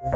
The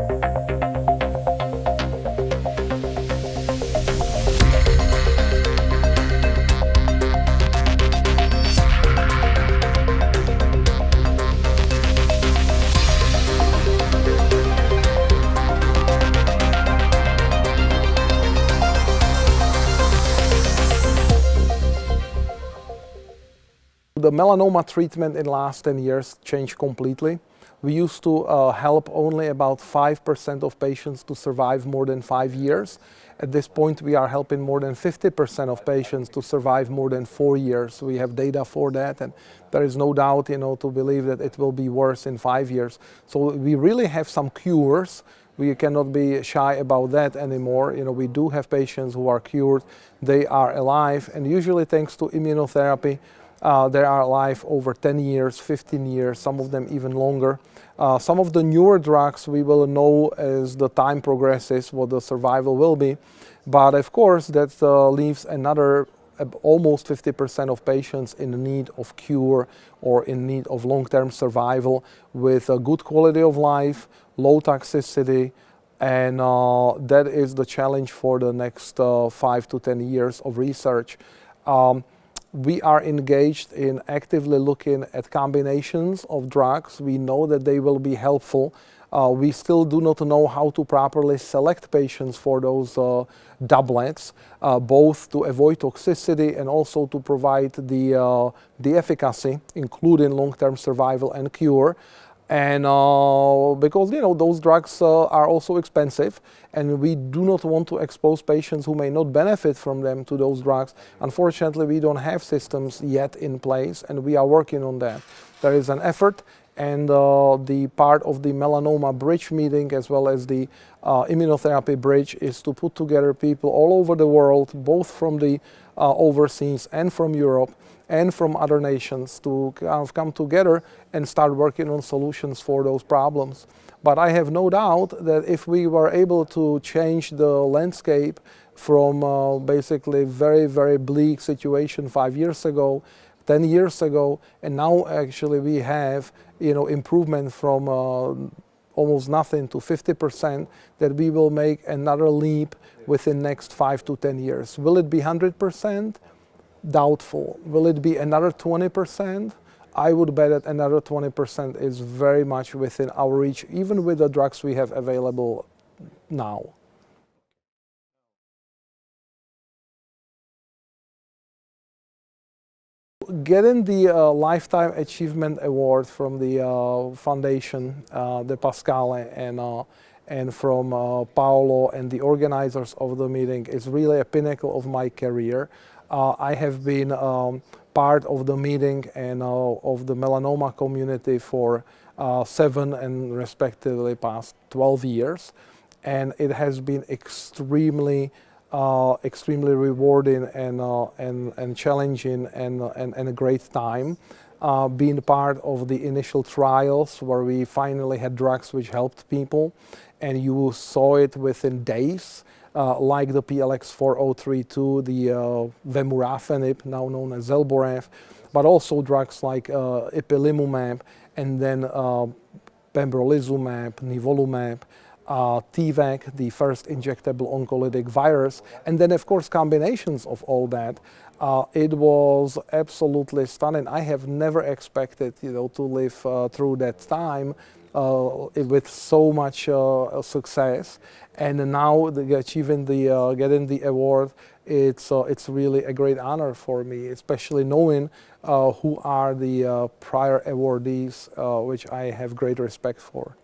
melanoma treatment in the last 10 years changed completely. We used to help only about 5% of patients to survive more than 5 years. At this point, we are helping more than 50% of patients to survive more than 4 years. We have data for that, and there is no doubt, to believe that it will be worse in 5 years. So we really have some cures. We cannot be shy about that anymore. We do have patients who are cured, they are alive, and usually thanks to immunotherapy, they are alive over 10 years, 15 years, some of them even longer. Some of the newer drugs we will know as the time progresses what the survival will be. But of course that leaves another almost 50% of patients in need of cure or in need of long-term survival with a good quality of life, low toxicity, and that is the challenge for the next 5 to 10 years of research. We are engaged in actively looking at combinations of drugs. We know that they will be helpful. We still do not know how to properly select patients for those doublets, both to avoid toxicity and also to provide the efficacy, including long-term survival and cure. And because those drugs are also expensive, and we do not want to expose patients who may not benefit from them to those drugs. Unfortunately, we don't have systems yet in place, and we are working on that. There is an effort, and the part of the melanoma bridge meeting as well as the immunotherapy bridge is to put together people all over the world, both from the overseas and from Europe and from other nations, to kind of come together and start working on solutions for those problems. But I have no doubt that if we were able to change the landscape from basically very, very bleak situation 5 years ago, 10 years ago, and now actually we have improvement from almost nothing to 50%, that we will make another leap within next 5 to 10 years. Will it be 100%? Doubtful. Will it be another 20%? I would bet that another 20% is very much within our reach, even with the drugs we have available now. Getting the Lifetime Achievement Award from the Foundation, De Pascale, and from Paolo and the organizers of the meeting is really a pinnacle of my career. I have been part of the meeting and of the melanoma community for 7 and respectively past 12 years, and it has been extremely rewarding and challenging and a great time. Being part of the initial trials where we finally had drugs which helped people, and you saw it within days. Like the PLX4032, the vemurafenib, now known as Zelboraf, but also drugs like ipilimumab, and then pembrolizumab, nivolumab, T-VEC, the first injectable oncolytic virus, and then of course combinations of all that. It was absolutely stunning. I have never expected, to live through that time with so much success, and now getting the award, it's really a great honor for me, especially knowing who are the prior awardees, which I have great respect for.